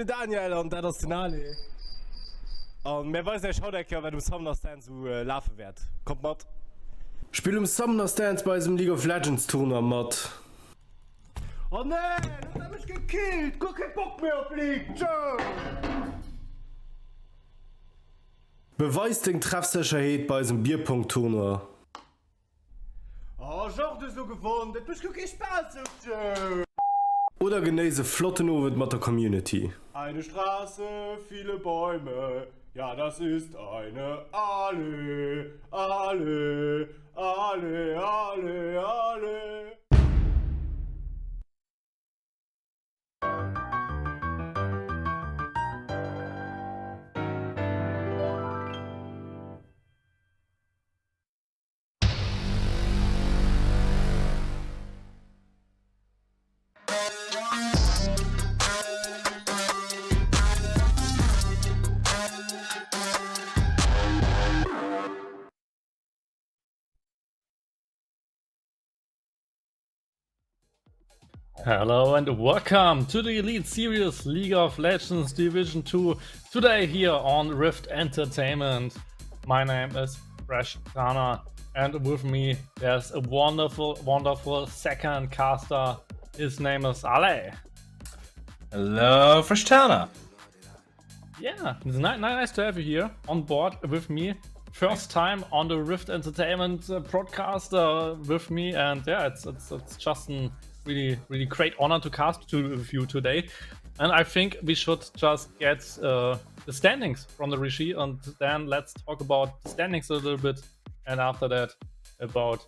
Daniel und das ist Finale. Und mir weiß ja schon, wenn du Summoner Stance so laufen wird. Kommt mal. Spiel Summoner Stance bei diesem League of Legends Turnier, Mod. Oh nein, du hast mich gekillt. Guck, kein Bock mehr auf League. Ciao. Beweis den Treffsicherheit bei diesem Bierpunkt-Turnier. Oh, schau, du hast so gewonnen. Das bist du kein Spaß. Oder genieße flotten Abend mit der Community. Eine Straße, viele Bäume. Ja, das ist eine Allee. Allee, Allee, Allee, Allee. Hello and welcome to the Elite Series League of Legends Division 2. Today here on Rift Entertainment. My name is FULLCLEAR and with me there's a wonderful second caster. His name is Ale. Hello, FULLCLEAR. Yeah, it's nice to have you here on board with me. First time on the Rift Entertainment broadcast with me, and yeah, it's just an really great honor to cast with you today. And I think we should just get the standings from the Rishi, and then let's talk about the standings a little bit, and after that about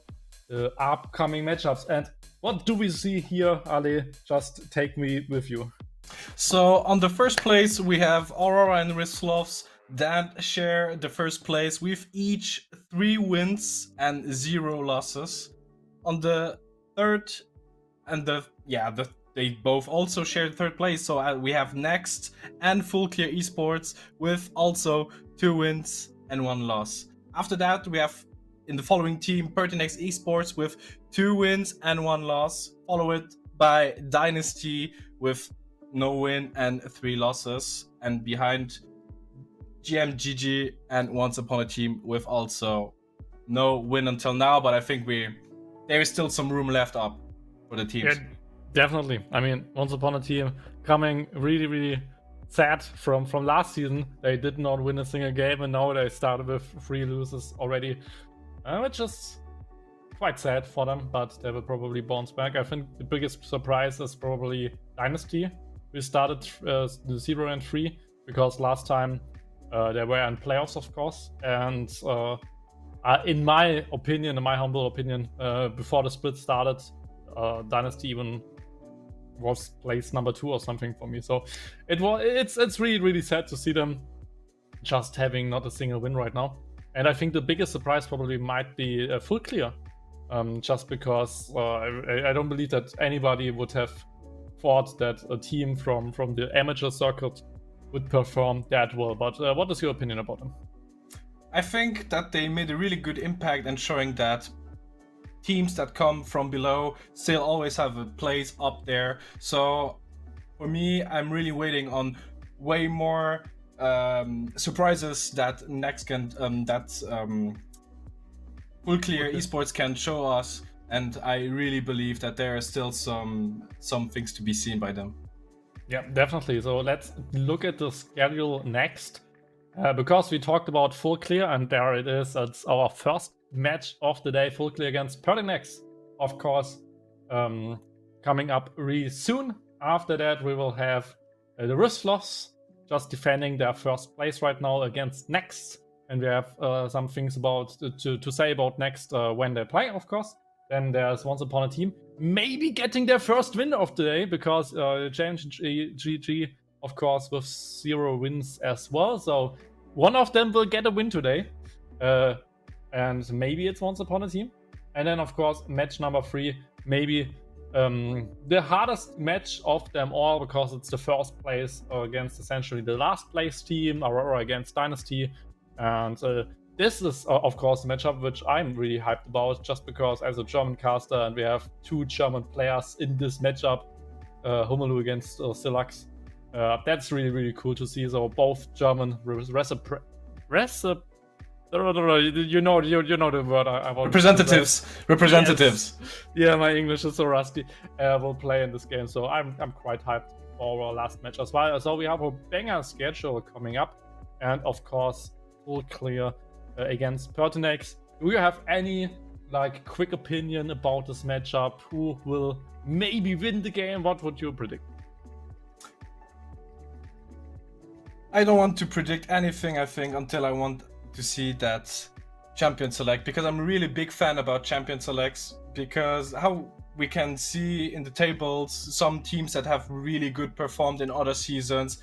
the upcoming matchups. And what do we see here, Ali? Just take me with you. So on the first place we have Aurora and Rislovs that share the first place with each 3 wins and 0 losses. On the third and they both also share the third place. So we have Next and FULLCLEAR Esports with also 2 wins and 1 loss. After that we have in the following team PERTINAX Esports with 2 wins and 1 loss, followed by Dynasty with no win and 3 losses, and behind GMGG and Once Upon a Team with also no win until now, but I think there is still some room left up for the teams. Yeah, definitely. I mean, Once Upon a Team coming really sad from last season. They did not win a single game, and now they started with 3 losses already, which is quite sad for them, but they will probably bounce back. I think the biggest surprise is probably Dynasty. We started 0-3 because last time they were in playoffs, of course, and in my humble opinion, before the split started, Dynasty even was placed number 2 or something for me. So it's really sad to see them just having not a single win right now. And I think the biggest surprise probably might be FULLCLEAR, just because I don't believe that anybody would have thought that a team from the amateur circuit would perform that well. But what is your opinion about them? I think that they made a really good impact and showing that teams that come from below still always have a place up there. So for me, I'm really waiting on way more surprises that next can FULLCLEAR Esports can show us, and I really believe that there are still some things to be seen by them. Yeah, definitely. So let's look at the schedule next, because we talked about FULLCLEAR, and there it is. It's our first match of the day, FULLCLEAR against PERTINAX, of course, coming up really soon. After that, we will have the Rislovs just defending their first place right now against Next, and we have some things to say about Next when they play, of course. Then there's Once Upon a Team maybe getting their first win of the day, because GG, of course, with 0 wins as well. So one of them will get a win today. And maybe it's Once Upon a Team. And then, of course, match number 3, maybe the hardest match of them all, because it's the first place against essentially the last place team, Aurora against Dynasty. And this is, of course, a matchup which I'm really hyped about, just because as a German caster, and we have 2 German players in this matchup, Homelu against Silax. That's really, really cool to see. So both German you know the word I want. Representatives. Yes. Yeah, my English is so rusty. Will play in this game, so I'm quite hyped for our last match as well. So we have a banger schedule coming up, and of course, full clear against PERTINAX. Do you have any like quick opinion about this matchup? Who will maybe win the game? What would you predict? I don't want to predict anything, I think, until I want to see that champion select, because I'm a really big fan about champion selects, because how we can see in the tables, some teams that have really good performed in other seasons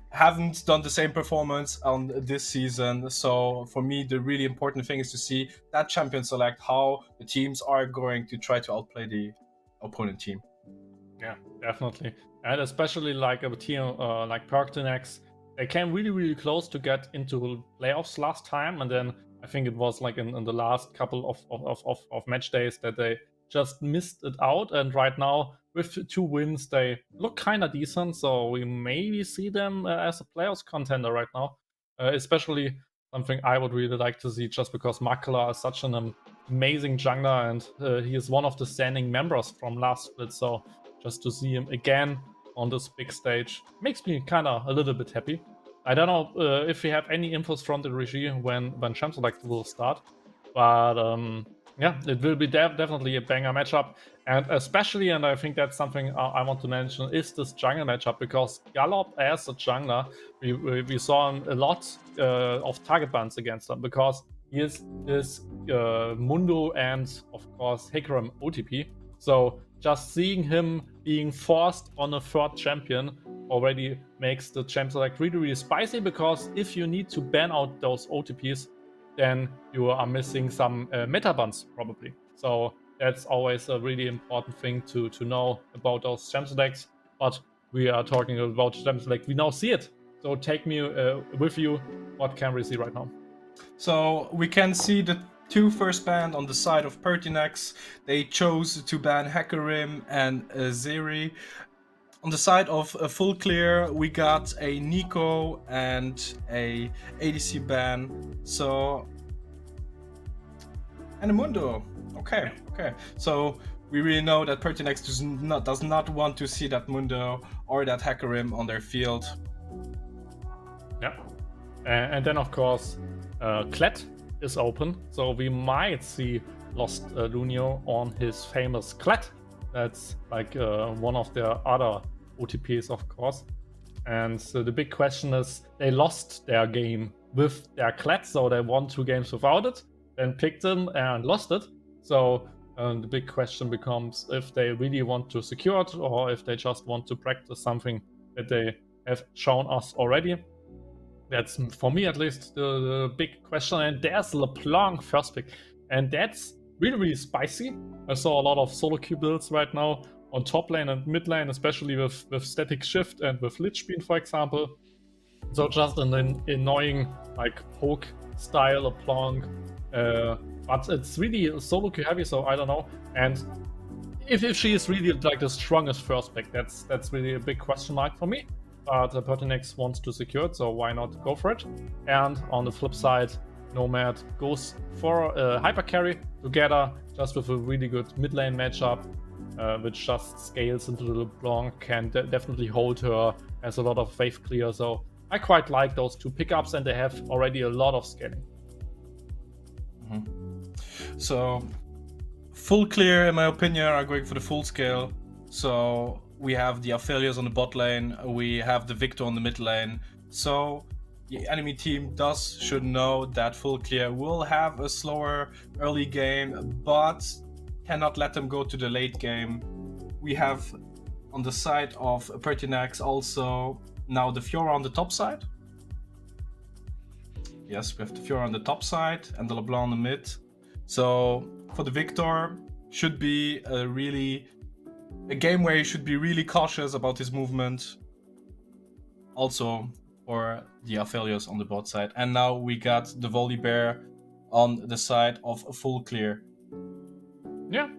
haven't done the same performance on this season. So for me, the really important thing is to see that champion select, how the teams are going to try to outplay the opponent team. Yeah, definitely. And especially like a team like PERTINAX, they came really, really close to get into playoffs last time. And then I think it was like in the last couple of match days that they just missed it out. And right now, with 2 wins, they look kind of decent. So we maybe see them as a playoffs contender right now. Especially something I would really like to see, just because Makala is such an amazing jungler, and he is one of the standing members from last split. So just to see him again on this big stage makes me kind of a little bit happy. I don't know if we have any infos from the regie when Champ Select will start, but yeah, it will be definitely a banger matchup, and especially, and I think that's something I want to mention, is this jungle matchup, because Gallop as a jungler, we saw a lot of target bans against him, because he is this Mundo and of course Hecarim OTP. So just seeing him being forced on a 3rd champion already makes the champ select really, really spicy, because if you need to ban out those OTPs, then you are missing some meta bans probably. So that's always a really important thing to know about those champ selects. But we are talking about champ select, we now see it. So take me with you. What can we see right now? So we can see the 2 first banned on the side of PERTINAX. They chose to ban Hecarim and Zeri. On the side of Full Clear, we got a Nico and a ADC ban. So, and a Mundo. Okay. So we really know that PERTINAX does not want to see that Mundo or that Hecarim on their field. Yeah, and then of course, Klett is open, so we might see Lost Lunio on his famous Klett. That's like one of their other OTPs, of course. And so the big question is, they lost their game with their Klett, so they won 2 games without it, then picked him and lost it. So the big question becomes if they really want to secure it, or if they just want to practice something that they have shown us already. That's, for me at least, the big question. And there's LeBlanc first pick, and that's really, really spicy. I saw a lot of solo queue builds right now on top lane and mid lane, especially with Static Shift and with Lich Bean, for example. So just an annoying like poke style LeBlanc, but it's really solo queue heavy, so I don't know. And if she is really like the strongest first pick, that's really a big question mark for me. But PERTINAX wants to secure it, so why not go for it? And on the flip side, Nomad goes for a hyper carry together, just with a really good mid lane matchup, which just scales into the LeBlanc, can definitely hold her, has a lot of wave clear. So I quite like those 2 pickups, and they have already a lot of scaling. So Full Clear, in my opinion, are going for the full scale. So we have the Aphelios on the bot lane, we have the Victor on the mid lane. So the enemy team should know that Full Clear will have a slower early game, but cannot let them go to the late game. We have on the side of PERTINAX also now the Fiora on the top side. Yes, we have the Fiora on the top side and the LeBlanc on the mid. So for the Victor, should be a game where you should be really cautious about his movement. Also for the Aphelios on the bot side. And now we got the Volibear on the side of Full Clear. Yeah,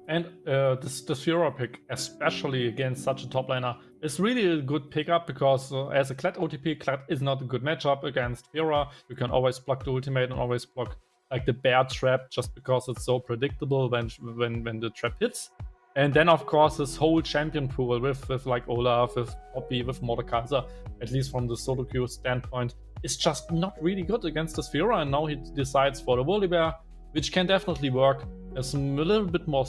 and this Fiora pick, especially against such a top laner, is really a good pickup because as a Kled OTP, Kled is not a good matchup against Fiora. You can always block the ultimate and always block like the bear trap just because it's so predictable when the trap hits. And then of course this whole champion pool with like Olaf, with Poppy, with Mordekaiser, at least from the solo queue standpoint, is just not really good against this Fiora. And now he decides for the Volibear, which can definitely work. There's a little bit more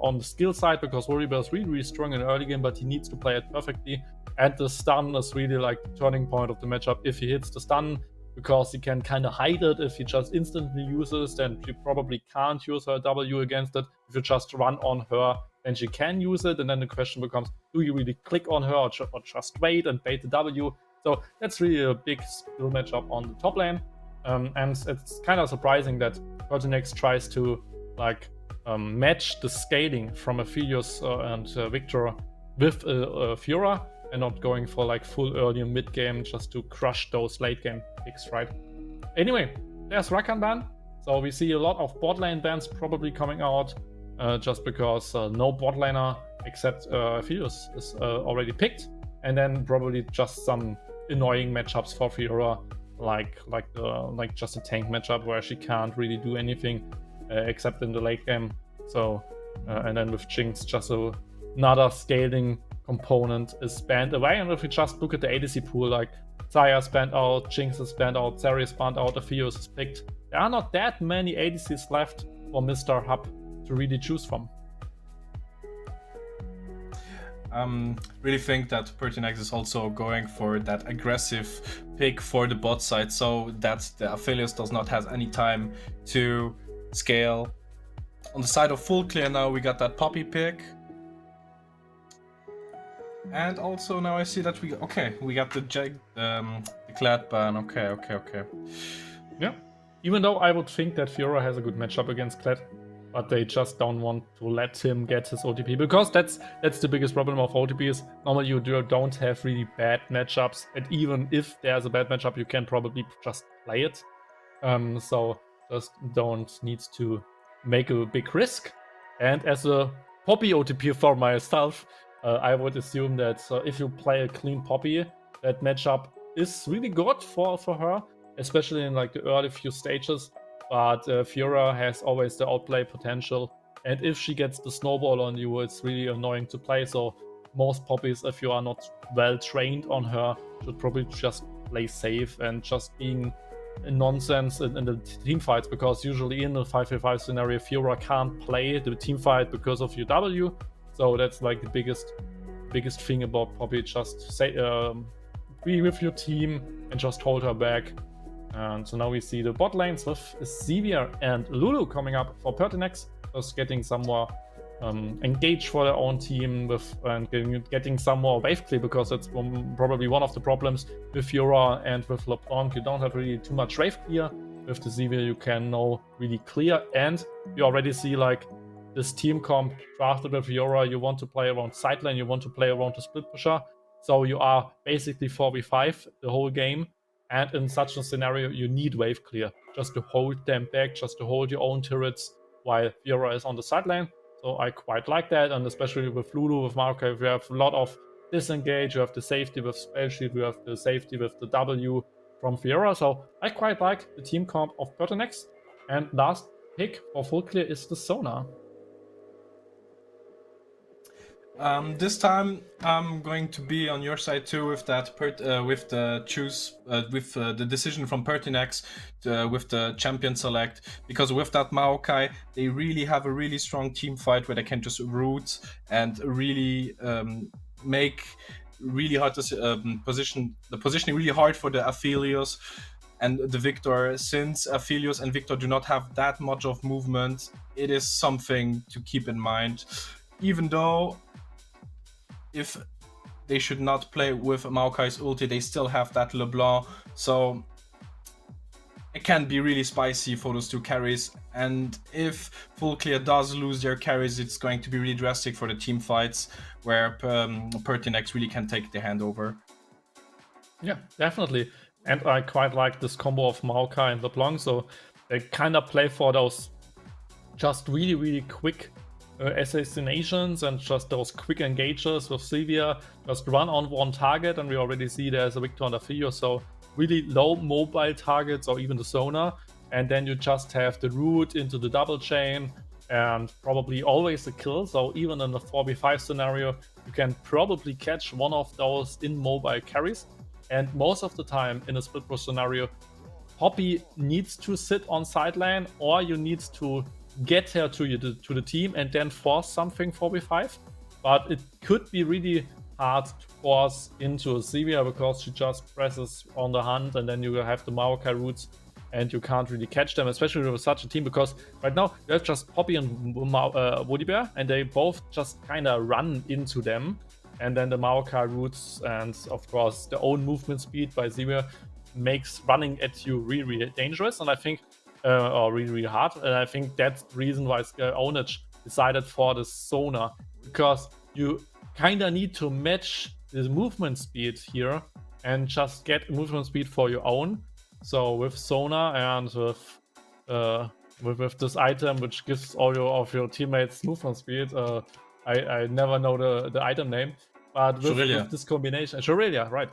on the skill side because Volibear is really strong in the early game, but he needs to play it perfectly. And the stun is really like the turning point of the matchup. If he hits the stun, because he can kind of hide it. If he just instantly uses, then she probably can't use her W against it. If you just run on her, then she can use it. And then the question becomes, do you really click on her or just wait and bait the W? So that's really a big skill matchup on the top lane. And it's kind of surprising that PERTINAX tries to like match the scaling from Aphelios and Victor with Fiora, and not going for like full early and mid game just to crush those late game picks, right? Anyway, there's Rakan ban. So we see a lot of bot lane bans probably coming out just because no bot laner except Aphelios is already picked, and then probably just some annoying matchups for Fiora, like just a tank matchup where she can't really do anything except in the late game. So and then with Jinx, just another scaling component is banned away. And if we just look at the ADC pool, like Xayah is banned out, Jinx is banned out, Zeri is banned out, Aphelios is picked. There are not that many ADCs left for Mr. Hub to really choose from. Really think that PERTINAX is also going for that aggressive pick for the bot side, so that the Aphelios does not have any time to scale. On the side of FULLCLEAR now we got that Poppy pick. And also now I see that we got the Kled ban. Okay. Yeah. Even though I would think that Fiora has a good matchup against Kled, but they just don't want to let him get his OTP, because that's the biggest problem of OTPs. Normally you don't have really bad matchups, and even if there's a bad matchup, you can probably just play it. So just don't need to make a big risk. And as a Poppy OTP for myself, I would assume that if you play a clean Poppy, that matchup is really good for her, especially in like the early few stages. But Fiora has always the outplay potential, and if she gets the snowball on you, it's really annoying to play. So most Poppies, if you are not well trained on her, should probably just play safe and just being nonsense in the team fights, because usually in a 5v5 scenario, Fiora can't play the team fight because of your W. So that's like the biggest thing about Poppy. Just say be with your team and just hold her back. And so now we see the bot lanes with Xavier and Lulu coming up for PERTINAX, just getting some more engaged for their own team and getting some more wave clear, because that's probably one of the problems with Fiora and with LeBlanc. You don't have really too much wave clear. With the Xavier you can now really clear, and you already see like this team comp drafted with Fiora. You want to play around side lane, you want to play around the split pusher, so you are basically 4v5 the whole game. And in such a scenario, you need wave clear just to hold them back, just to hold your own turrets while Fiora is on the side lane. So I quite like that, and especially with Lulu, with Maokai, we have a lot of disengage. You have the safety with Spell Shield, we have the safety with the W from Fiora. So I quite like the team comp of PERTINAX. And last pick for FULLCLEAR is the Sonar. This time I'm going to be on your side too with that with the decision from PERTINAX with the champion select, because with that Maokai they really have a really strong team fight where they can just root and really make really hard positioning really hard for the Aphelios and the Victor. Since Aphelios and Victor do not have that much of movement, it is something to keep in mind, even though if they should not play with Maokai's ulti, they still have that LeBlanc, so it can be really spicy for those two carries. And if FULLCLEAR does lose their carries, it's going to be really drastic for the team fights, where PERTINAX really can take the handover. Yeah, definitely. And I quite like this combo of Maokai and LeBlanc, so they kind of play for those just really quick assassinations and just those quick engages with Sylvia, just run on one target, and we already see there's a Victor on the Theo, so really low mobile targets or even the Sonar, and then you just have the root into the double chain and probably always a kill. So even in a 4v5 scenario, you can probably catch one of those in mobile carries, and most of the time in a split push scenario, Poppy needs to sit on side lane, or you need to get her to the team and then force something 4v5. But it could be really hard to force into a Sylvia because she just presses on the hunt, and then you have the Maokai roots and you can't really catch them, especially with such a team, because right now you have just Poppy and Woody Bear, and they both just kind of run into them, and then the Maokai roots and of course the own movement speed by Sylvia makes running at you really, really dangerous, and I think or really, really hard, and I think that's the reason why Ownage decided for the Sonar, because you kind of need to match the movement speed here and just get movement speed for your own. So with Sonar and with this item which gives all of your teammates movement speed, I never know the item name, but with this combination, Shorelia, right?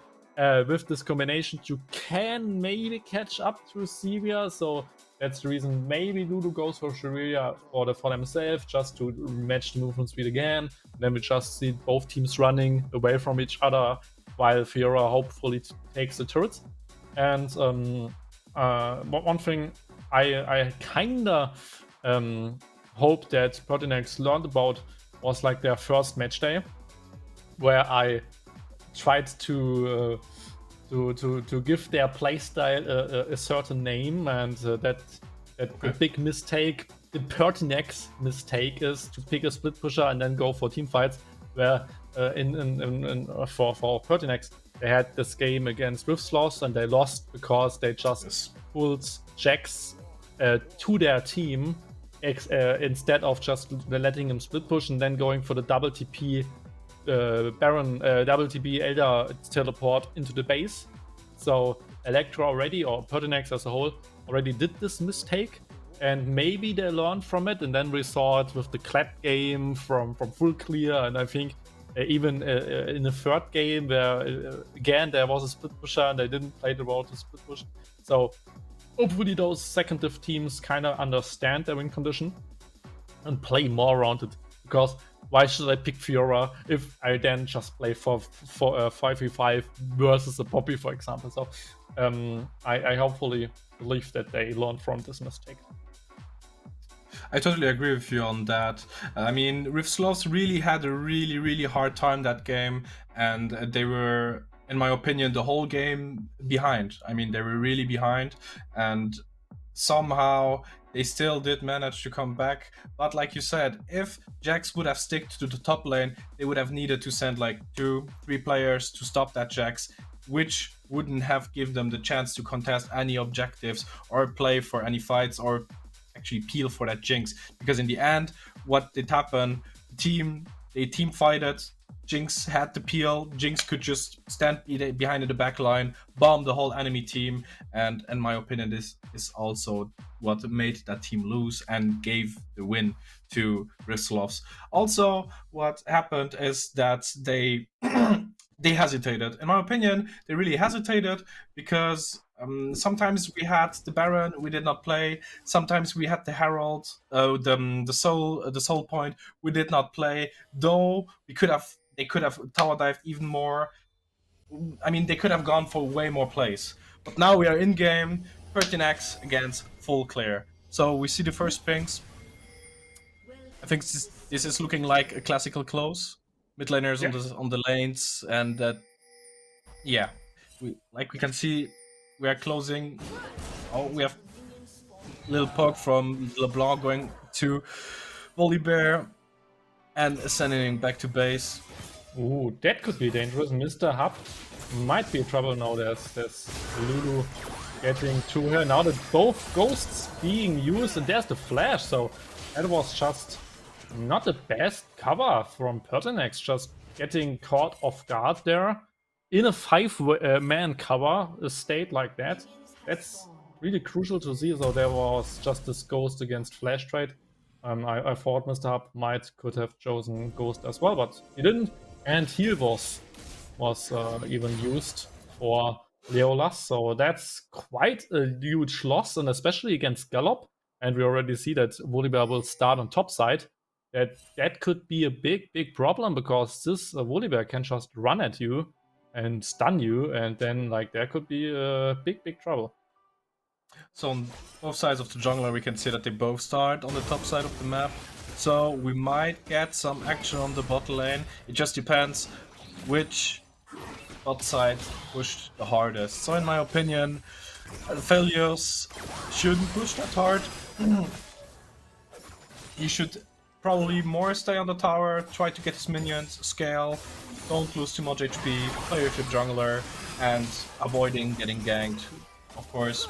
With this combination, you can maybe catch up to Sylvia, so that's the reason maybe Lulu goes for Shorelia for themselves, just to match the movement speed again. Then we just see both teams running away from each other while Fiora hopefully takes the turrets. And one thing I kinda hope that PERTINAX learned about was like their first match day, where I tried to give their playstyle a certain name, and that the big mistake, the PERTINAX mistake, is to pick a split pusher and then go for team fights. Where for PERTINAX, they had this game against Riftsloss and they lost because they just pulled Jax to their team instead of just letting him split push and then going for the double TP Baron, double TP Elder teleport into the base. So Electra already, or PERTINAX as a whole, already did this mistake, and maybe they learned from it, and then we saw it with the clap game from FULLCLEAR, and I think even in the third game where again there was a split pusher and they didn't play the role to split push. So hopefully those second div teams kind of understand their win condition and play more around it, because why should I pick Fiora if I then just play for 5v5 versus a Poppy, for example? So I hopefully believe that they learned from this mistake. I totally agree with you on that. I mean, Riftsloss really had a really hard time that game, and they were, in my opinion, the whole game behind. I mean, they were really behind, and somehow they still did manage to come back. But like you said, if Jax would have sticked to the top lane, they would have needed to send like 2-3 players to stop that Jax, which wouldn't have given them the chance to contest any objectives or play for any fights or actually peel for that Jinx. Because in the end, what did happen, they team fighted, Jinx had to peel, Jinx could just stand behind in the back line, bomb the whole enemy team, and in my opinion this is also what made that team lose and gave the win to Riftsloss. Also, what happened is that they they hesitated. In my opinion, they really hesitated because sometimes we had the Baron, we did not play. Sometimes we had the Herald, the Soul Point, we did not play. Though they could have tower dived even more. I mean, they could have gone for way more plays. But now we are in game, PERTINAX against FULLCLEAR. So we see the first pings. I think this is looking like a classical close. Mid laners on the lanes, and that, yeah, we can see we are closing. Oh, we have little poke from LeBlanc going to Volibear and sending back to base. Ooh, that could be dangerous. Mr. Hub might be in trouble now. There's Lulu getting to her. Now that both ghosts being used, and there's the flash, so that was just not the best cover from PERTINAX, just getting caught off guard there in a 5-man cover state like that. That's really crucial to see. So there was just this ghost against flash trade. I thought Mr. Hub could have chosen Ghost as well, but he didn't. And heal was even used for Leolas, so that's quite a huge loss, and especially against Gallop. And we already see that Volibear will start on top side. That could be a big problem, because this Volibear can just run at you and stun you, and then like there could be a big trouble. So on both sides of the jungler, we can see that they both start on the top side of the map. So we might get some action on the bot lane. It just depends which bot side pushed the hardest. So in my opinion, Aphelios shouldn't push that hard. He should probably more stay on the tower, try to get his minions, scale, don't lose too much HP, play with your jungler, and avoiding getting ganked, of course,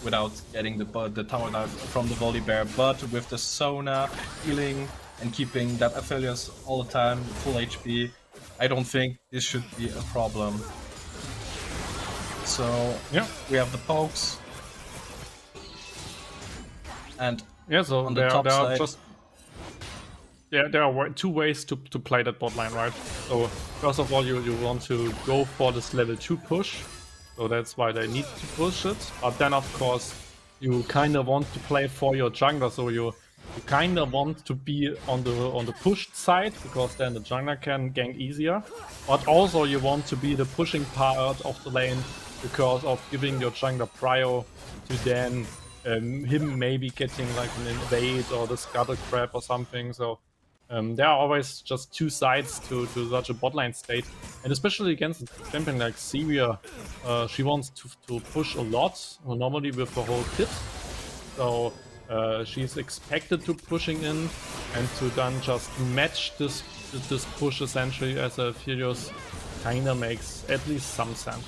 without getting the tower dive from the Volibear, but with the Sona healing and keeping that Aphelios all the time full HP, I don't think this should be a problem. So Yeah. we have the pokes, and Yeah, so on the there top are side, just there are two ways to play that bot lane, right? So first of all, you want to go for this level 2 push, so that's why they need to push it. But then of course you kind of want to play for your jungler, so you kind of want to be on the pushed side, because then the jungler can gank easier. But also you want to be the pushing part of the lane, because of giving your jungler prio to then him maybe getting like an invade or the scuttle crab or something. So there are always just two sides to such a bot lane state, and especially against a champion like Syria, she wants to push a lot, normally with her whole kit. So she's expected to pushing in, and to then just match this push essentially as a Furious kinda makes at least some sense.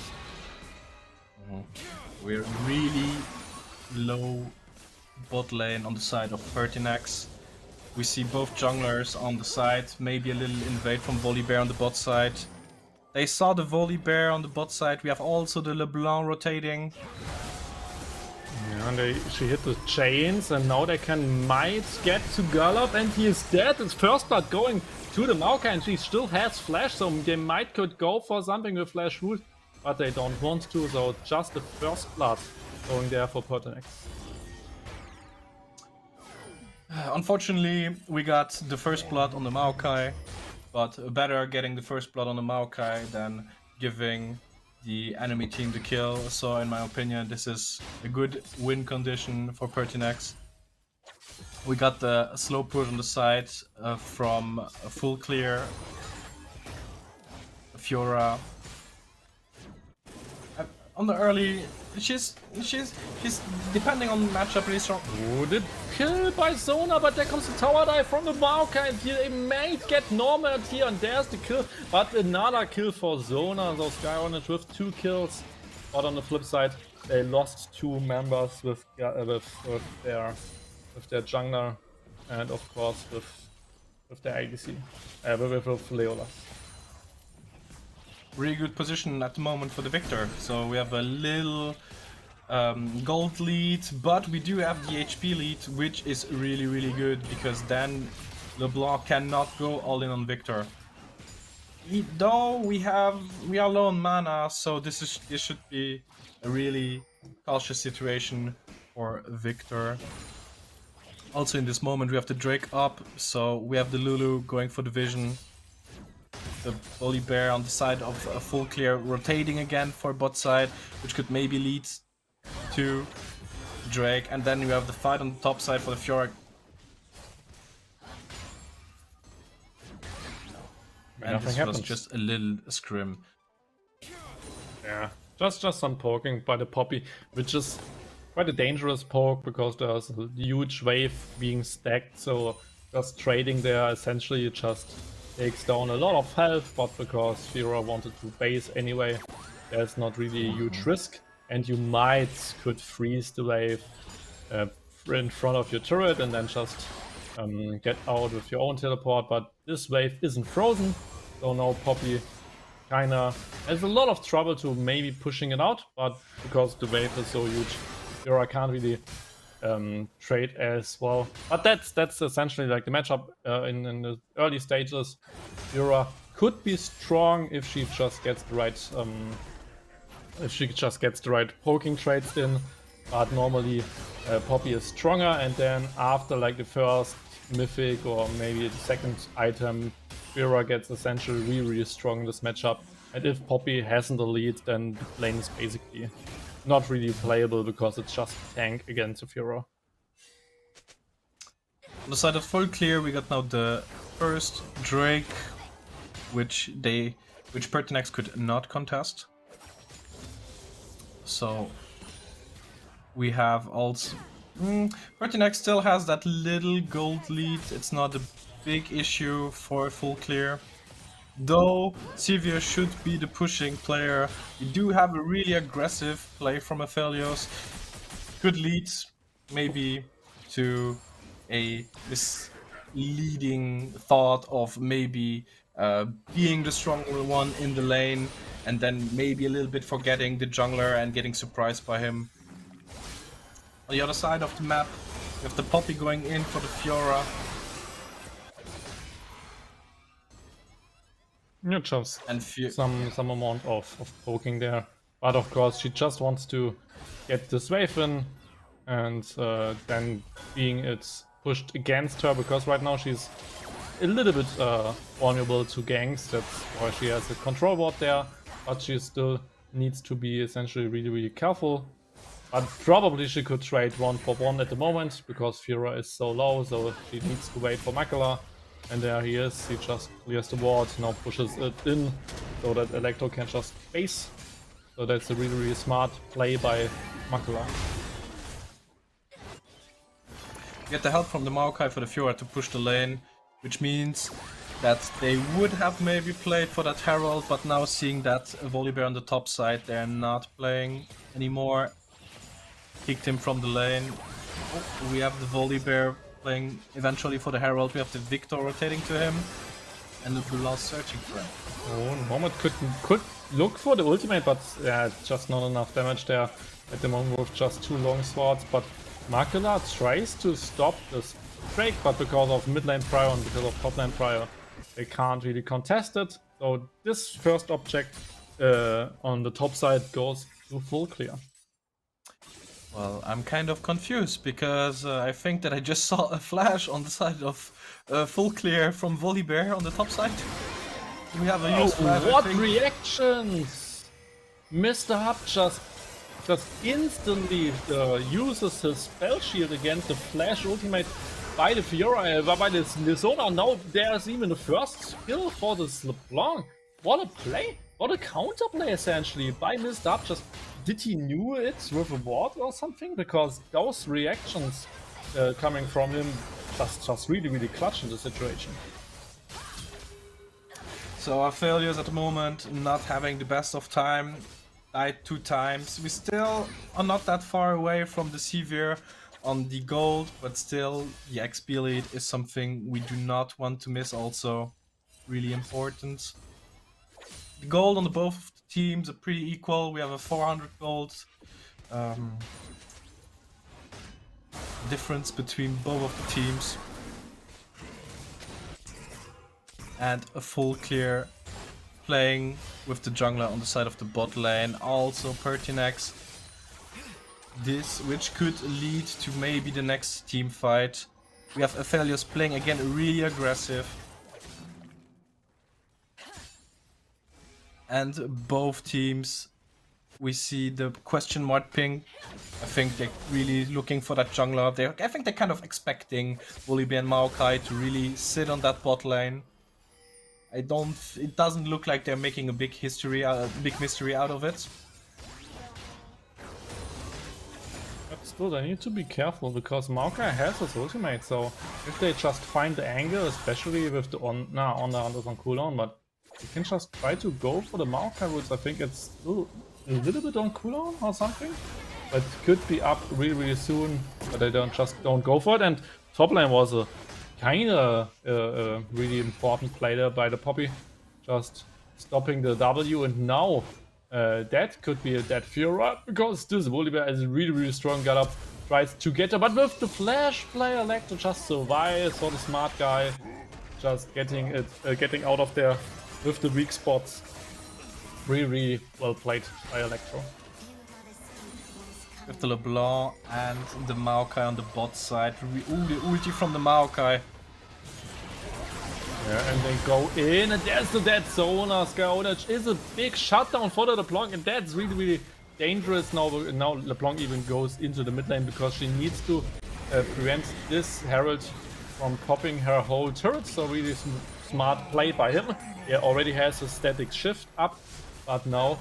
we're really low bot lane on the side of PERTINAX. We see both junglers on the side, maybe a little invade from Volibear on the bot side. They saw the Volibear on the bot side, we have also the LeBlanc rotating. Yeah, and she hit the chains, and now they might get to Gallop, and he is dead. It's first blood going to the Maokai, and she still has flash, so they could go for something with flash root, but they don't want to, so just the first blood going there for PERTINAX. Unfortunately, we got the first blood on the Maokai, but better getting the first blood on the Maokai than giving the enemy team the kill. So in my opinion, this is a good win condition for PERTINAX. We got the slow push on the side from a full clear Fiora. On the early, she's depending on the matchup really strong. Good kill by Zona, but there comes the tower dive from the Maokai, and he might get normal here, and there's the kill, but another kill for Zona. So Skyronage with 2 kills, but on the flip side, they lost 2 members with their jungler, and of course with their ADC, with Leolas. Really good position at the moment for the victor. So we have a little gold lead, but we do have the HP lead, which is really good, because then LeBlanc cannot go all in on Victor. Though we are low on mana, so this should be a really cautious situation for Victor. Also in this moment we have the Drake up, so we have the Lulu going for the vision. The Volibear on the side of a full clear rotating again for bot side, which could maybe lead to Drake, and then you have the fight on the top side for the Fiora. And this was just a little scrim. Yeah, just some poking by the Poppy, which is quite a dangerous poke, because there's a huge wave being stacked, so just trading there essentially just takes down a lot of health, but because Fiora wanted to base anyway, there's not really a huge risk, and you could freeze the wave in front of your turret and then just get out with your own teleport, but this wave isn't frozen, so now Poppy kinda has a lot of trouble to maybe pushing it out, but because the wave is so huge, Fiora can't really trade as well. But that's essentially like the matchup in the early stages. Fiora could be strong if she just gets the right poking trades in, but normally Poppy is stronger, and then after like the first mythic or maybe the second item, Fiora gets essentially really strong in this matchup. And if Poppy hasn't a lead, then the lane is basically not really playable because it's just tank against Fiora. On the side of FULLCLEAR, we got now the first Drake, which PERTINAX could not contest. So we have also PERTINAX still has that little gold lead. It's not a big issue for FULLCLEAR. Though Sivir should be the pushing player, we do have a really aggressive play from Aphelios. Could lead maybe to a misleading thought of maybe being the stronger one in the lane, and then maybe a little bit forgetting the jungler and getting surprised by him. On the other side of the map, we have the Poppy going in for the Fiora. Yeah, just And some amount of poking there. But of course, she just wants to get this wave in, and then being it's pushed against her, because right now she's a little bit vulnerable to ganks. That's why she has a control ward there, but she still needs to be essentially really careful. But probably she could trade 1-for-1 at the moment, because Fiora is so low, so she needs to wait for Makala. And there he is, he just clears the ward, now pushes it in, so that Electro can just base. So that's a really smart play by Makala. Get the help from the Maokai for the Fiora to push the lane, which means that they would have maybe played for that Herald, but now seeing that Volibear on the top side, they're not playing anymore. Kicked him from the lane. Oh, we have the Volibear playing eventually for the Herald. We have the Victor rotating to him, and the Blue Lost searching for him. Oh, Nomad could look for the ultimate, but yeah, just not enough damage there at the moment with just 2 long swords. But Makala tries to stop this Drake, but because of mid lane prior and because of top lane prior, they can't really contest it. So this first object on the top side goes to FULLCLEAR. Well, I'm kind of confused, because I think that I just saw a flash on the side of FULLCLEAR from Volibear on the top side. We have a use flash, What I think. reactions! Mr. Hub just instantly uses his spell shield against the flash ultimate by the Fiora, by the Lizona. Now there's even the first skill for this LeBlanc. What a play! What a counterplay essentially by Mr. Hub. Just did he knew it with a ward or something? Because those reactions coming from him just really clutch in the situation. So our failures at the moment, not having the best of time, died 2 times. We still are not that far away from the Sivir on the gold, but still the XP lead is something we do not want to miss, also really important. The gold on the both of the teams are pretty equal. We have a 400 gold difference between both of the teams. And a FULLCLEAR playing with the jungler on the side of the bot lane. Also PERTINAX. This, which could lead to maybe the next team fight. We have Aphelios playing again really aggressive. And both teams, we see the question mark ping. I think they're really looking for that jungler. I think they're kind of expecting Volibear and Maokai to really sit on that bot lane. It doesn't look like they're making a big mystery out of it. But still, they need to be careful, because Maokai has his ultimate, so if they just find the angle, especially with the Honda on cooldown, but you can just try to go for the Maokai routes. I think it's still a little bit on cooldown or something, but could be up really soon, but they don't go for it. And top lane was a kinda really important play there by the Poppy, just stopping the W, and now that could be a dead Fiora, because this Volibear is really strong, got up tries to get her, but with the flash player, Electro just survives for the smart guy, just getting out of there with the weak spots. Really well played by Electro. With the LeBlanc and the Maokai on the bot side. Ooh, the ulti from the Maokai. Yeah, and they go in, and there's the dead Zona. Skyonage is a big shutdown for the LeBlanc, and that's really dangerous. Now LeBlanc even goes into the mid lane because she needs to prevent this Herald from popping her whole turret. So really smart play by him. He already has a static shift up, but now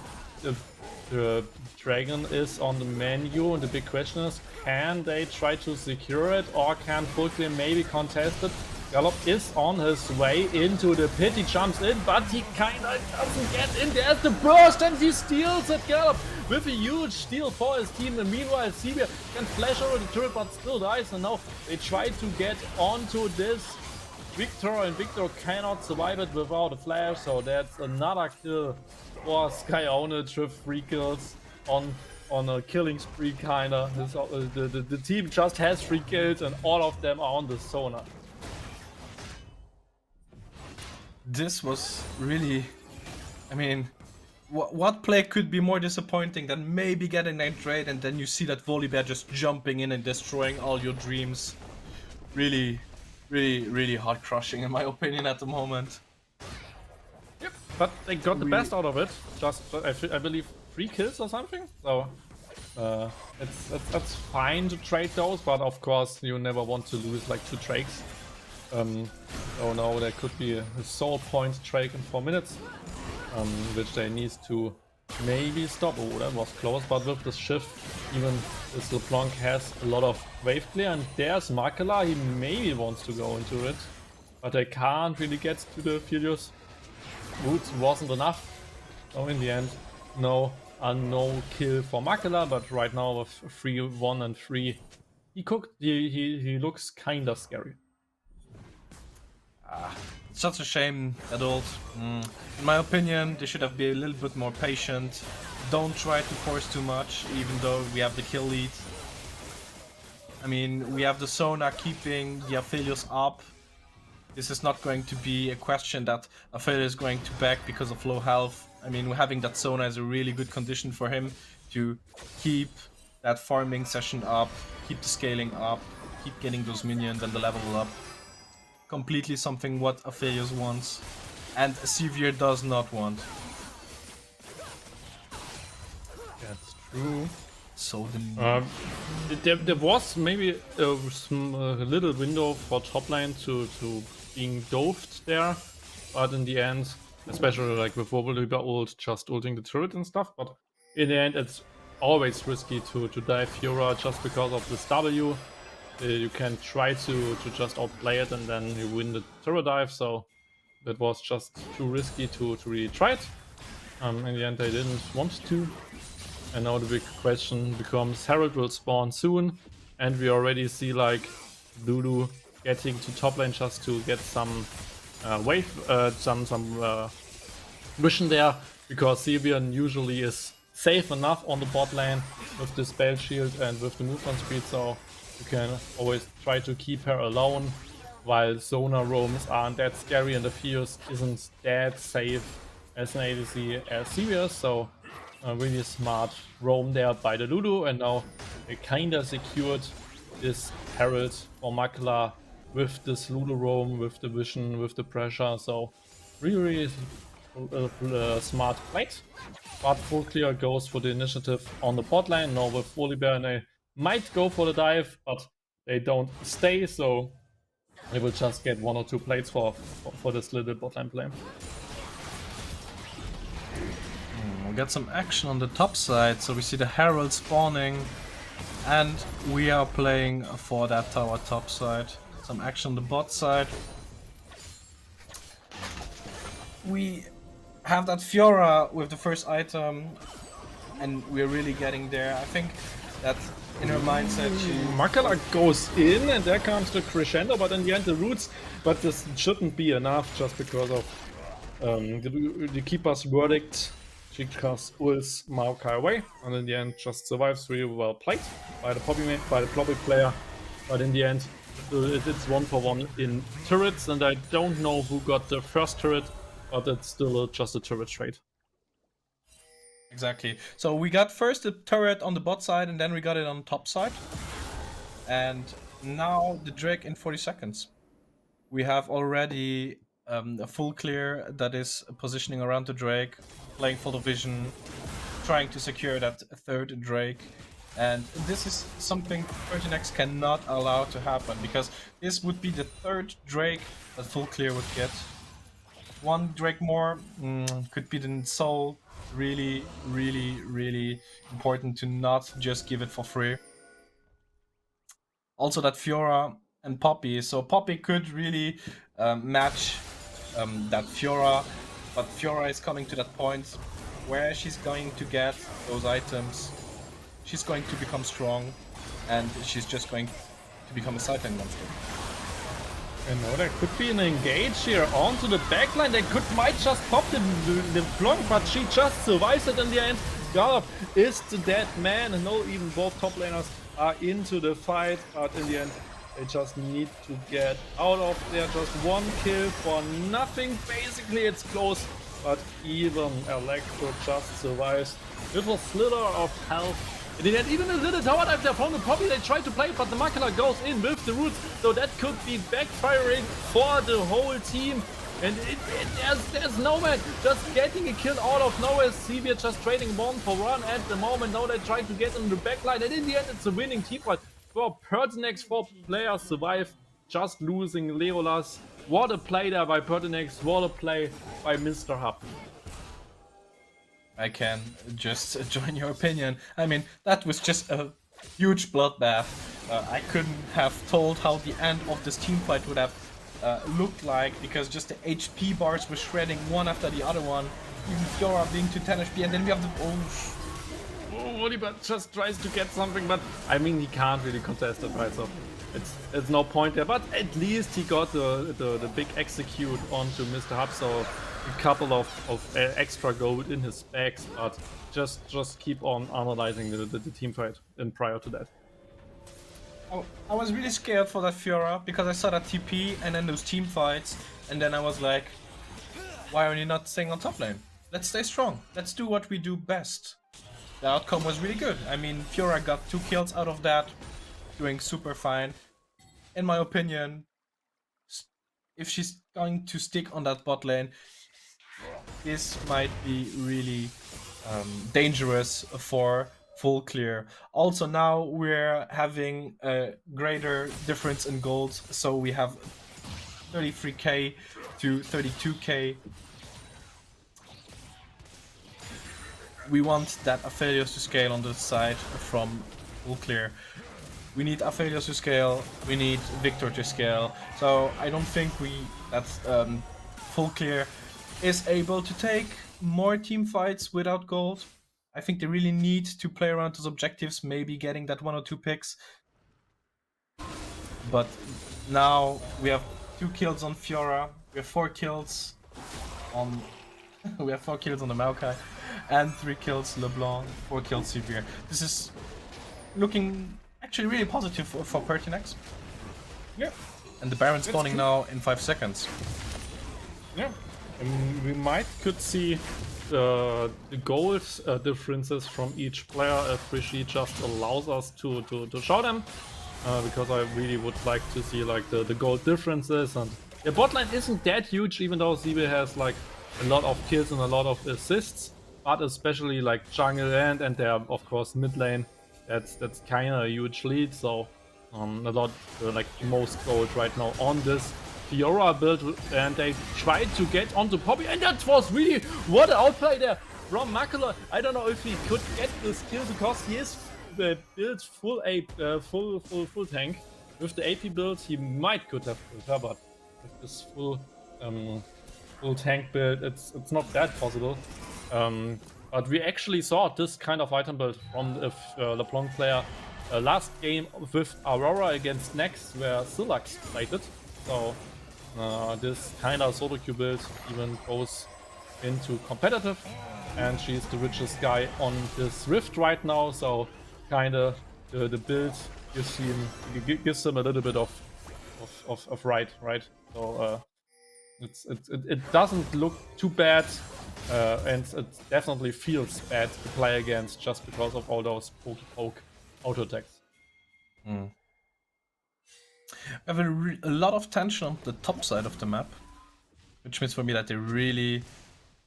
the dragon is on the menu, and the big question is, can they try to secure it, or can FULLCLEAR maybe contest it? Gallop is on his way into the pit, he jumps in, but he kinda doesn't get in. There's the burst, and he steals it, Gallop, with a huge steal for his team. And meanwhile, Sivir can flash over the turret, but still dies, and now they try to get onto this Victor, and Victor cannot survive it without a flash, so that's another kill for Skyonage with 3 kills on a killing spree kinda. The team just has 3 kills, and all of them are on the Zona. This was really, I mean, what play could be more disappointing than maybe getting that trade and then you see that Volibear just jumping in and destroying all your dreams. Really heart crushing in my opinion at the moment. Yep, but they got the best out of it. Just I believe 3 kills or something. So it's fine to trade those, but of course you never want to lose like 2 trakes. Oh no, there could be a soul point trade in 4 minutes, which they need to maybe stop. Oh, that was close, but with this shift, even this LeBlanc has a lot of wave clear, and there's Makela, he maybe wants to go into it, but they can't really get to the Furious. Roots wasn't enough, so in the end, no kill for Makela, but right now with 3-1 and 3, he looks kinda scary. Such a shame, adult. In my opinion, they should have been a little bit more patient. Don't try to force too much, even though we have the kill lead. I mean, we have the Zona keeping the Aphelios up. This is not going to be a question that Aphelios is going to back because of low health. I mean, having that Zona is a really good condition for him to keep that farming session up, keep the scaling up, keep getting those minions and the level up. Completely something what Aphelios wants, and Sivir does not want. That's true. So there was maybe a little window for top lane to being doved there, but in the end, especially like with Volibear ult, just ulting the turret and stuff, but in the end it's always risky to dive Fiora just because of this W. You can try to just outplay it and then you win the turret dive, so that was just too risky to really try it. In the end they didn't want to. And now the big question becomes, Herald will spawn soon, and we already see like Lulu getting to top lane just to get some vision there, because Sivir usually is safe enough on the bot lane with the spell shield and with the movement speed, so you can always try to keep her alone, while Zona roams aren't that scary and the Fierce isn't that safe as an ADC as Sivir, so a really smart roam there by the Lulu, and now they kinda secured this Herald for Makela with this Lulu roam, with the vision, with the pressure, so really smart plate. But FULLCLEAR goes for the initiative on the bot lane, now with Volibear, and they might go for the dive, but they don't stay, so they will just get 1 or 2 plates for this little bot lane play. we'll get some action on the top side, so we see the Herald spawning, and we are playing for that tower top side. Some action on the bot side. We have that Fiora with the first item, and we're really getting there. I think that in her mindset she... Makela goes in, and there comes the crescendo, but in the end the roots, but this shouldn't be enough just because of the Keeper's verdict She just ults Maokai away, and in the end just survives. Really well played by the Poppy player, but in the end it's 1-for-1 in turrets, and I don't know who got the first turret, but it's still just a turret trade. Exactly. So we got first the turret on the bot side, and then we got it on the top side. And now the Drake in 40 seconds. We have already a full clear that is positioning around the Drake, playing full vision, trying to secure that third Drake. And this is something PERTINAX cannot allow to happen, because this would be the third Drake that full clear would get. One Drake more could be the soul. Really, really, really important to not just give it for free. Also that Fiora and Poppy, so Poppy could really match that Fiora, but Fiora is coming to that point where she's going to get those items. She's going to become strong, and she's just going to become a side lane monster. And now there could be an engage here onto the backline. They might just pop the Blanc, but she just survives it in the end. Garb is the dead man, and no, even both top laners are into the fight, but in the end they just need to get out of there. Just one kill for nothing. Basically it's close, but even Electro just survives with a slither of health. And they had even a little tower dive there from the Poppy. They tried to play it, but the Makala goes in with the roots, so that could be backfiring for the whole team. And there's nowhere, just getting a kill out of nowhere. Severe just trading 1-for-1 at the moment. Now they try to get in the backline, and in the end it's a winning team fight for PERTINAX. 4 players survive, just losing Legolas. What a play there by PERTINAX, what a play by Mr. Hub. I can just join your opinion. I mean, that was just a huge bloodbath. I couldn't have told how the end of this team fight would have looked like, because just the HP bars were shredding one after the other one. Even Fiora being to 10 HP, and then we have the... Oh, Oliver just tries to get something, but I mean, he can't really contest it, right? So it's no point there. But at least he got the big execute onto Mr. Hub, so a couple of extra gold in his bags, but just keep on analyzing the team fight and prior to that. Oh, I was really scared for that Fiora, because I saw that TP and then those team fights, and then I was like, why are you not staying on top lane? Let's stay strong. Let's do what we do best. The outcome was really good. I mean, Fiora got 2 kills out of that, doing super fine. In my opinion, if she's going to stick on that bot lane, this might be really dangerous for full clear. Also now we're having a greater difference in gold, so we have 33k to 32k. We want that Aphelios to scale on the side from full clear. We need Aphelios to scale, we need Victor to scale, so I don't think that full clear is able to take more team fights without gold. I think they really need to play around those objectives, maybe getting that 1 or 2 picks. But now we have 2 kills on Fiora, we have 4 kills on we have 4 kills on the Maokai, and 3 kills LeBlanc, 4 kills Severe. This is looking actually really positive for PERTINAX. Yeah. And the Baron spawning now in 5 seconds. Yeah. And we could see the gold differences from each player if Rishi just allows us to show them, because I really would like to see like the gold differences. And the bot lane isn't that huge, even though Zibe has like a lot of kills and a lot of assists, but especially like jungle and there of course mid lane, that's kind of a huge lead. So a lot like most gold right now on this Fiora build, and they tried to get onto Poppy, and that was really what an outplay there from Makala. I don't know if he could get this kill because he is built full tank. With the AP build he could have killed her, but with this full tank build it's not that possible. But we actually saw this kind of item build from the LeBlanc player last game with Aurora against Nex, where Sylax played it. So this kind of solo queue build even goes into competitive, and she's the richest guy on this rift right now, so kinda the build gives him a little bit of right. So it doesn't look too bad, and it definitely feels bad to play against just because of all those poke auto attacks. We have a lot of tension on the top side of the map, which means for me that they really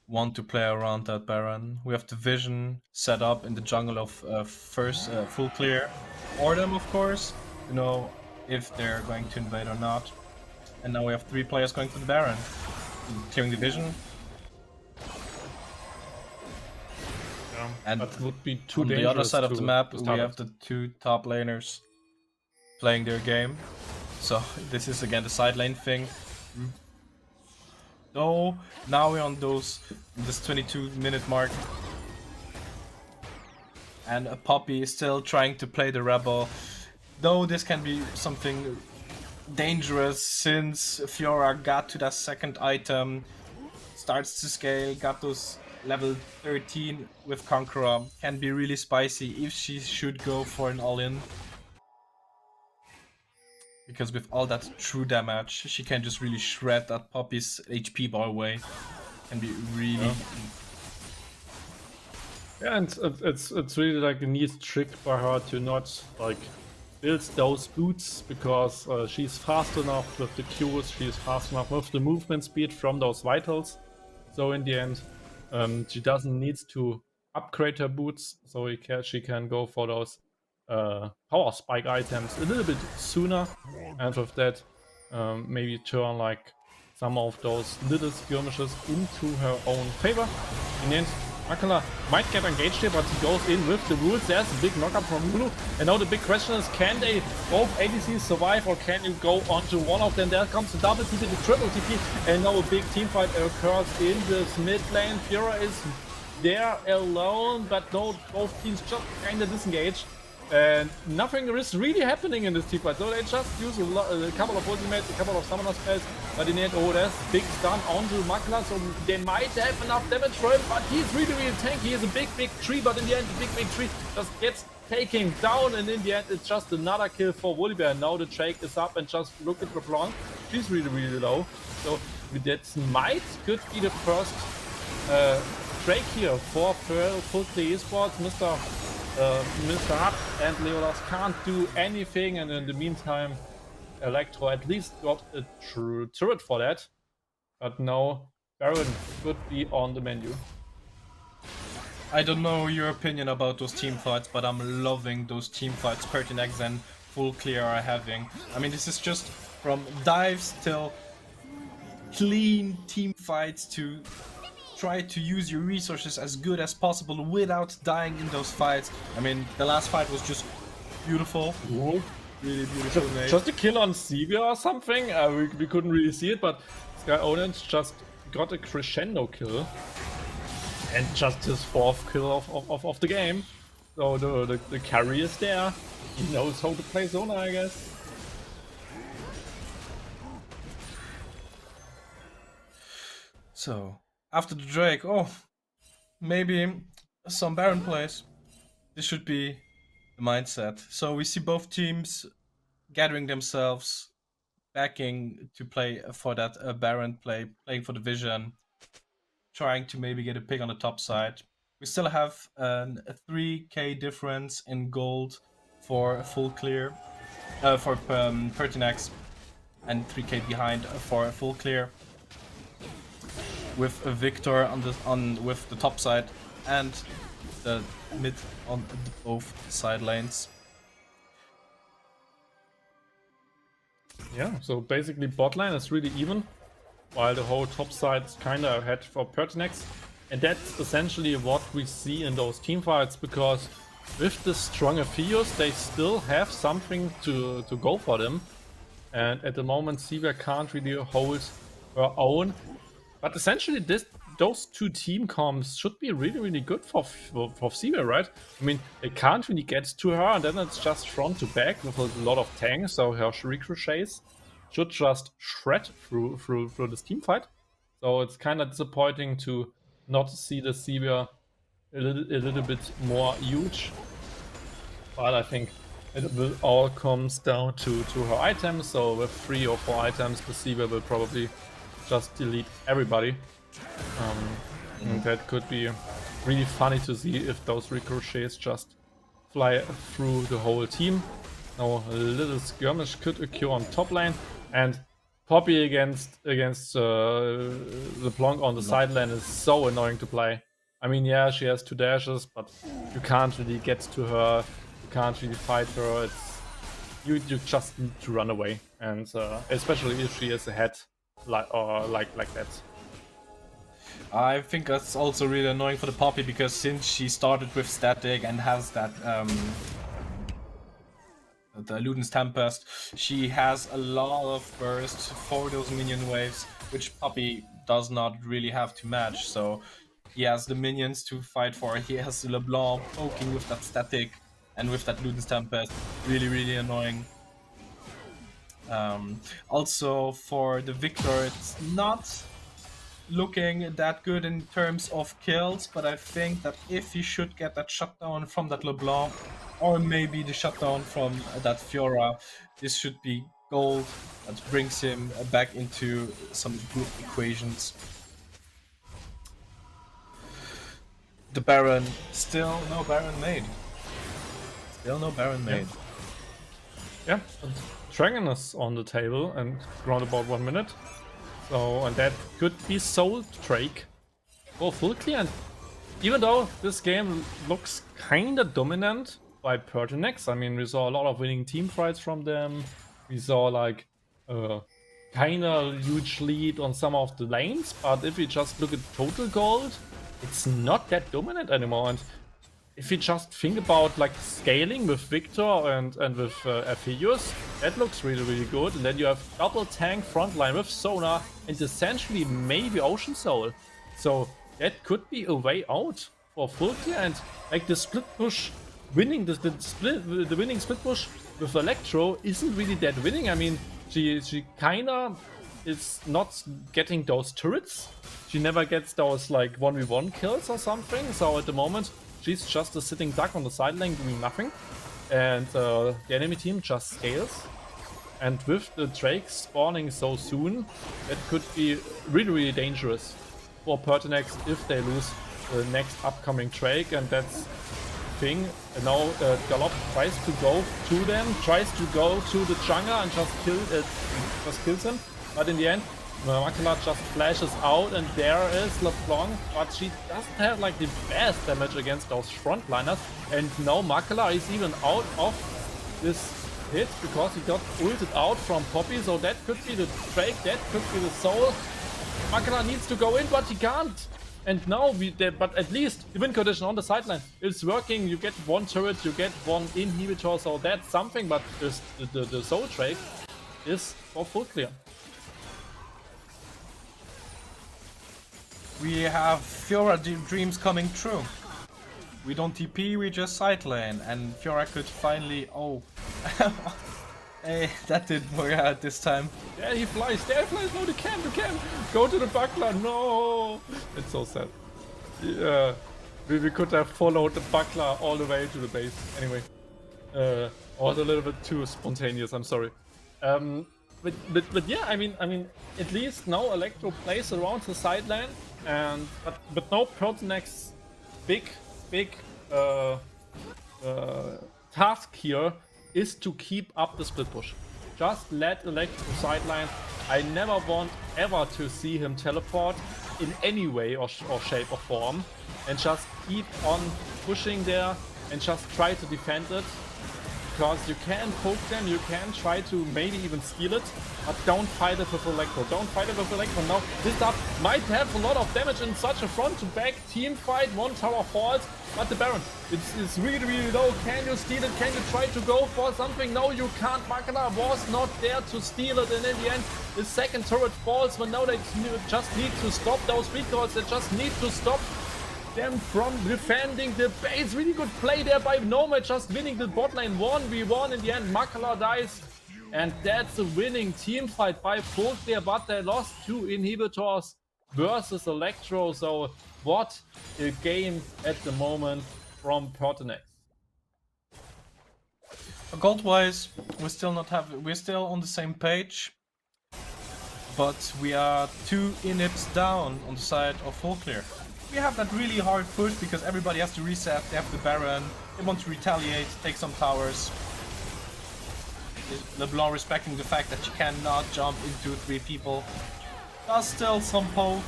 want to play around that Baron. We have the vision set up in the jungle of first full clear, or them of course, to know if they're going to invade or not. And now we have 3 players going for the Baron, clearing the vision. And that would be too on dangerous. the other side of the map, to we start have with. the 2 top laners playing their game. So this is again the side lane thing. Though now we're on this 22-minute mark, and Poppy is still trying to play the rebel. Though this can be something dangerous since Fiora got to that second item, starts to scale, got those level 13 with Conqueror, can be really spicy if she should go for an all-in. Because with all that true damage, she can just really shred that Poppy's HP bar away. Can be really... Yeah, and it's really like a neat trick by her to not like build those boots, because she's fast enough with the Qs, she's fast enough with the movement speed from those vitals. So in the end, she doesn't need to upgrade her boots, so she can go for those power spike items a little bit sooner, and with that maybe turn like some of those little skirmishes into her own favor. In the end, Makala might get engaged here, but he goes in with the rules. There's a big knockup from Lulu, and now the big question is, can they both ADCs survive, or can you go onto one of them? There comes the double TP, the triple TP, and now a big team fight occurs in this mid lane. Fiora is there alone, but no, both teams just kinda disengaged. And nothing is really happening in this team fight, so they just use a couple of ultimates, a couple of summoner spells, but in the end, oh, there's big stun onto Makla, so they might have enough damage for him, but he's really tanky. He has a big tree, but in the end, the big tree just gets taken down, and in the end, it's just another kill for Volibear. Now the Drake is up, and just look at LeBlanc, she's really low, so that could be the first Drake here for FULLCLEAR ESPORTS. Mr. Hub and Leolas can't do anything, and in the meantime, Electro at least got a true turret for that. But now Baron could be on the menu. I don't know your opinion about those team fights, but I'm loving those team fights PERTINAX and FULLCLEAR are having. I mean, this is just from dives till clean team fights to try to use your resources as good as possible without dying in those fights. I mean, the last fight was just beautiful. Ooh. Really beautiful. Just a kill on Sivir or something? We couldn't really see it, but Sky Orange just got a crescendo kill. And just his 4th kill of the game. So the carry is there. He knows how to play Zona, I guess. So, after the Drake, oh, maybe some Baron plays. This should be the mindset. So we see both teams gathering themselves, backing to play for that Baron play, playing for the vision, trying to maybe get a pick on the top side. We still have a 3k difference in gold for FULLCLEAR, for PERTINAX, and 3k behind for FULLCLEAR. With a Victor with the top side and the mid on both side lanes. Yeah, so basically bot lane is really even, while the whole top side is kinda ahead for PERTINAX. And that's essentially what we see in those team fights, because with the stronger Fios, they still have something to go for them. And at the moment, Sivir can't really hold her own. But essentially, those two team comps should be really good for Sivir, right? I mean, they can't really get to her, and then it's just front to back with a lot of tanks, so her ricochets should just shred through this team fight. So it's kind of disappointing to not see the Sivir a little bit more huge. But I think it will all comes down to her items. So with 3 or 4 items, the Sivir will probably just delete everybody. And that could be really funny to see if those ricochets just fly through the whole team. Now a little skirmish could occur on top lane, and Poppy against LeBlanc on the side lane is so annoying to play. I mean, yeah, she has 2 dashes, but you can't really get to her. You can't really fight her. It's you just need to run away, and especially if she is ahead like that. I think that's also really annoying for the Poppy, because since she started with static and has that the Luden's Tempest, she has a lot of burst for those minion waves, which Poppy does not really have to match. So he has the minions to fight for, he has LeBlanc poking with that static and with that Luden's Tempest. Really annoying. Also for the Victor, it's not looking that good in terms of kills, but I think that if he should get that shutdown from that LeBlanc, or maybe the shutdown from that Fiora, this should be gold. That brings him back into some good equations. The Baron, still no Baron made. Still no Baron made. Yeah, and Dragon is on the table and around about 1 minute. So, and that could be Soul Drake for FULLCLEAR. And even though this game looks kinda dominant by PERTINAX, I mean, we saw a lot of winning team fights from them. We saw like kinda huge lead on some of the lanes, but if we just look at total gold, it's not that dominant anymore. And if you just think about like scaling with Victor and with Aphelios, that looks really good. And then you have double tank frontline with Sona and essentially maybe Ocean Soul. So that could be a way out for FULLCLEAR, and like the split push, winning the winning split push with Electro isn't really that winning. I mean, she kinda is not getting those turrets. She never gets those like 1v1 kills or something. So at the moment, she's just a sitting duck on the side lane doing nothing, and the enemy team just scales. And with the Drake spawning so soon, that could be really dangerous for PERTINAX if they lose the next upcoming Drake. And that's the thing. And now Galop tries to go to them, tries to go to the jungler and just kills him. But in the end, Makala just flashes out, and there is LeBlanc, but she doesn't have like the best damage against those frontliners. And now Makala is even out of this hit because he got ulted out from Poppy, so that could be the Drake, that could be the Soul. Makala needs to go in, but he can't. And now but at least the win condition on the sideline is working. You get 1 turret, you get 1 inhibitor, so that's something. But the Soul Drake is for FULLCLEAR. We have Fiora dreams coming true. We don't TP, we just side lane, and Fiora could finally... Oh, hey, that didn't work out this time. There he flies, no, they can't, go to the buckler, no! It's so sad. Yeah, we could have followed the buckler all the way to the base. Anyway, was a little bit too spontaneous, I'm sorry. But yeah, I mean, at least now Electro plays around the side lane, and but now PERTINAX big task here is to keep up the split push. Just let Electro sideline. I never want ever to see him teleport in any way or shape or form, and just keep on pushing there and just try to defend it. Because you can poke them, you can try to maybe even steal it, but don't fight it with Electro. Don't fight it with Electro. Now, this up might have a lot of damage in such a front-to-back team fight. 1 tower falls, but the Baron, it's really low. Can you steal it? Can you try to go for something? No, you can't. Makala was not there to steal it, and in the end, the second turret falls. But now they just need to stop those recalls. They just need to stop them from defending the base. Really good play there by Nomad, just winning the bot lane 1v1. In the end, Makala dies, and that's a winning team fight by FULLCLEAR, but they lost 2 inhibitors. versus Electro. So what a game at the moment from PERTINAX. Gold-wise, we're still on the same page, but we are 2 inhibs down on the side of FULLCLEAR. We have that really hard push because everybody has to reset, they have the Baron, they want to retaliate, take some towers. LeBlanc respecting the fact that you cannot jump into 3 people. Does still some poke.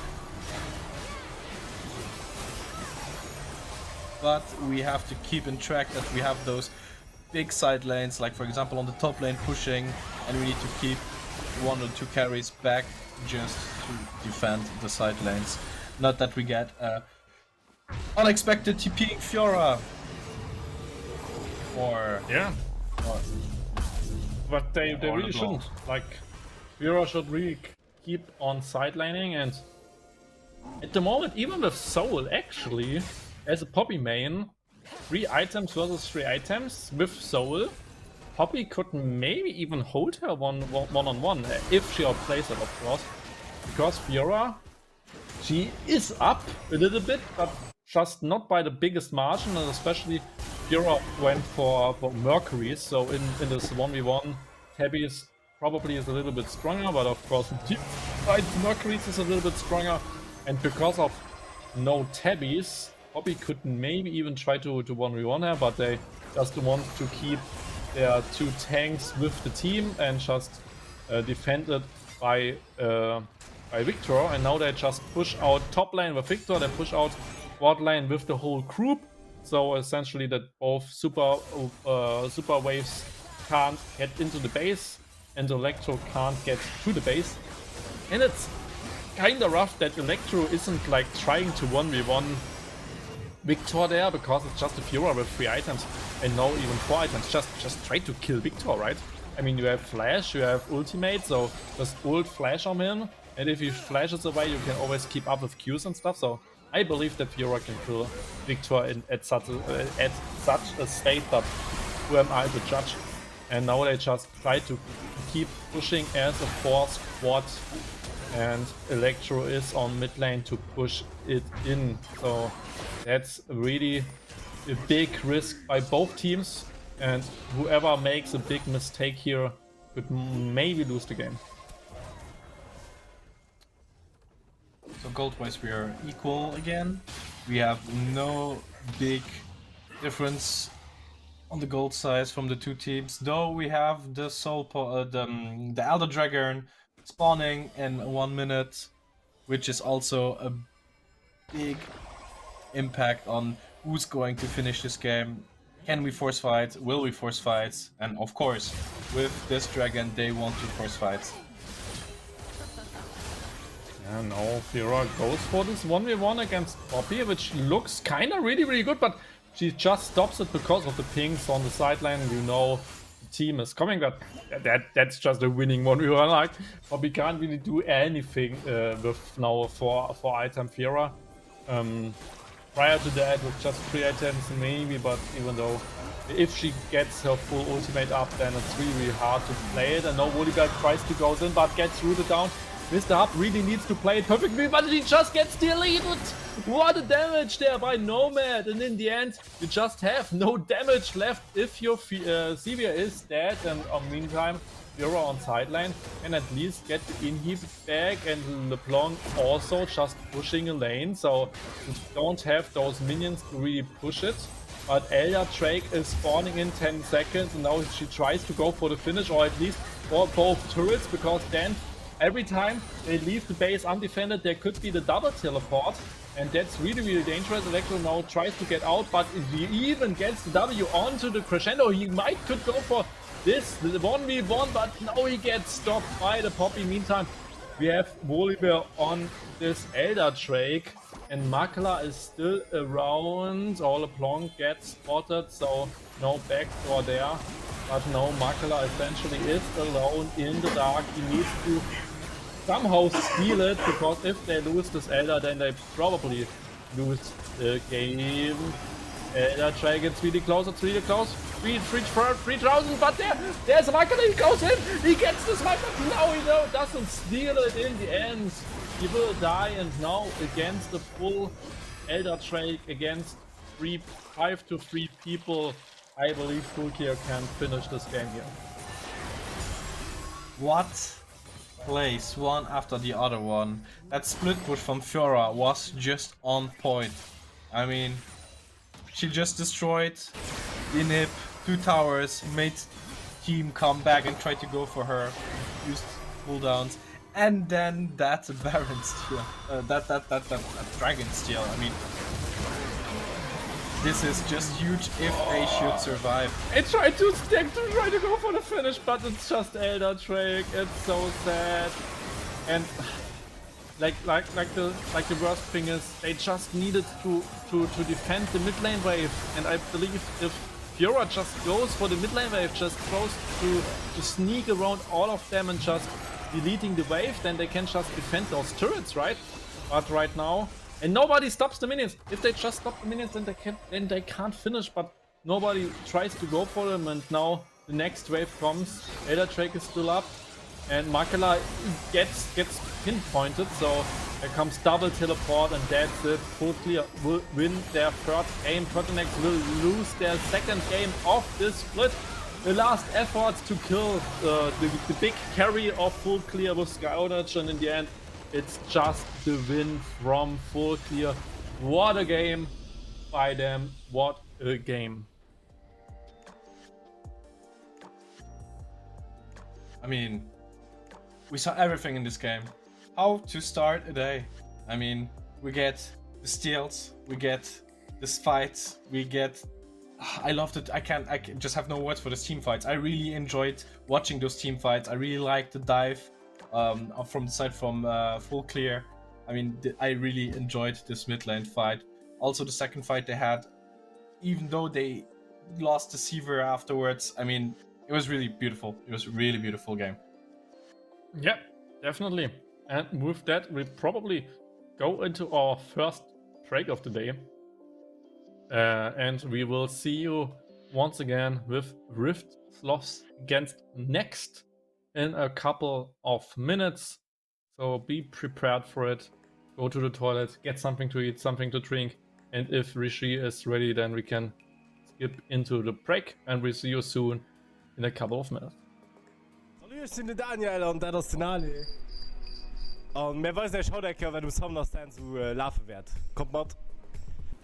But we have to keep in track that we have those big side lanes, like for example on the top lane pushing, and we need to keep 1 or 2 carries back just to defend the side lanes. Not that we get unexpected TPing Fiora. Or But they really shouldn't. Like, Fiora should really keep on sidelining, and at the moment, even with Soul, actually, as a Poppy main, 3 items versus 3 items with Soul, Poppy could maybe even hold her one-on-one if she outplays it, of course. Because Fiora, she is up a little bit, but just not by the biggest margin, and especially Fiora went for Mercury, so in this 1v1, Tabby's probably is a little bit stronger, but of course Mercury's is a little bit stronger, and because of no Tabby's, Poppy could maybe even try to 1v1 her, but they just want to keep their 2 tanks with the team and just defend it by Victor, and now they just push out top lane with Victor, they push out bot lane with the whole group, so essentially that both super waves can't get into the base and Electro can't get to the base, and it's kinda rough that Electro isn't like trying to 1v1 Victor there, because it's just a Fiora with 3 items and no even 4 items. Just try to kill Victor, right? I mean, you have flash, you have ultimate, so just ult flash on him, and if he flashes away you can always keep up with Qs and stuff, so I believe that Fiora can kill Victor at such a state, but who am I to judge? And now they just try to keep pushing as a 4 squad, and Electro is on mid lane to push it in, so that's really a big risk by both teams, and whoever makes a big mistake here could maybe lose the game. So gold-wise we are equal again. We have no big difference on the gold size from the 2 teams, though we have the the Elder Dragon spawning in 1 minute, which is also a big impact on who's going to finish this game. Can we force fight? Will we force fight? And of course, with this dragon, they want to force fight. Yeah, no, Fiora goes for this 1v1 against Poppy, which looks kinda really good, but she just stops it because of the pings on the sideline. You know the team is coming, but that's just a winning 1v1. Like, Poppy can't really do anything with now 4 item Fiora. Prior to that, with just 3 items maybe, but even though if she gets her full ultimate up, then it's really hard to play it. And now Volibear tries to go in, but gets rooted down. Mr. Hub really needs to play it perfectly, but he just gets deleted! What a damage there by Nomad! And in the end, you just have no damage left if your Xavier is dead, and meantime, Fiora on sideline can at least get the inhib back, and LeBlanc also just pushing a lane, so you don't have those minions to really push it. But Elder Drake is spawning in 10 seconds, and now she tries to go for the finish, or at least for both turrets, because then every time they leave the base undefended, there could be the double teleport, and that's really dangerous. Electro now tries to get out, but if he even gets the W onto the crescendo, he could go for this, the 1v1, but now he gets stopped by the Poppy. Meantime, we have Volibear on this Elder Drake, and Makala is still around. LeBlanc gets spotted, so no backdoor there. But now Makala essentially is alone in the dark. He needs to somehow steal it, because if they lose this Elder, then they probably lose the game. Elder Drake, it's really close, 3,000, but there's a Makala, he goes in, he gets the sniper, no, he doesn't steal it in the end. he will die, and now against the full Elder Drake, against 5 to 3 people, I believe FULLCLEAR can finish this game here. What plays one after the other one? That split push from Fiora was just on point. I mean, she just destroyed the inhib, 2 towers, made team come back and try to go for her, used cooldowns, and then that Baron steal, that dragon steal. I mean, this is just huge if they should survive. I tried to stack to try to go for the finish, but it's just Elder Drake. It's so sad. And like the worst thing is they just needed to defend the mid lane wave. And I believe if Fiora just goes for the mid lane wave, just tries to sneak around all of them and just deleting the wave, then they can just defend those turrets, right? But right now. And nobody stops the minions. If they just stop the minions, then they can't finish. But nobody tries to go for them. And now the next wave comes. Elder Drake is still up, and Makela gets pinpointed. So there comes double teleport, and that's it. FULLCLEAR will win their third game. PERTINAX will lose their second game of this split. The last efforts to kill the big carry of FULLCLEAR with Skyonage, and in the end, it's just the win from FULLCLEAR. What a game by them. What a game. I mean, we saw everything in this game. How to start a day. I mean, we get the steals, we get this fights, we get... I loved it. I just have no words for these team fights. I really enjoyed watching those team fights. I really liked the dive from the side from FULLCLEAR. I mean, I really enjoyed this mid lane fight. Also, the second fight they had, even though they lost the Seaver afterwards, I mean, it was really beautiful. It was a really beautiful game. Yeah, definitely. And with that, we probably go into our first break of the day. And we will see you once again with Rift Sloths against Next in a couple of minutes. So be prepared for it. Go to the toilet, get something to eat, something to drink. And if Rishi is ready, then we can skip into the break. And we'll see you soon in a couple of minutes. Salut, ich bin Daniel und das ist Ali. Und mir weiß der Schaudecker, wenn du Summoner Stand so laufen wird. Kommt mal.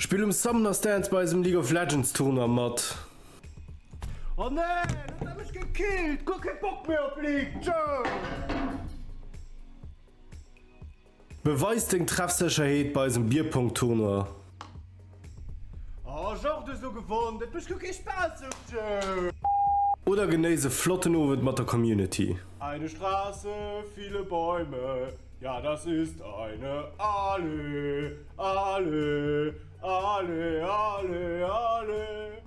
Spiel Summoner Stance bei diesem League of Legends Turnier mat. Oh nein, das hab ich gekillt. Guck, kein Bock mehr auf League. Ciao. Beweis den Treffsicherheit bei diesem Bierpunkt-Turnier. Oh, genre so gewonnen. Das ist kein Spaß. Oder genieße flotten Abend mit der Community. Eine Straße, viele Bäume. Ja, das ist eine Allee. Allee, Allee, Allee, Allee.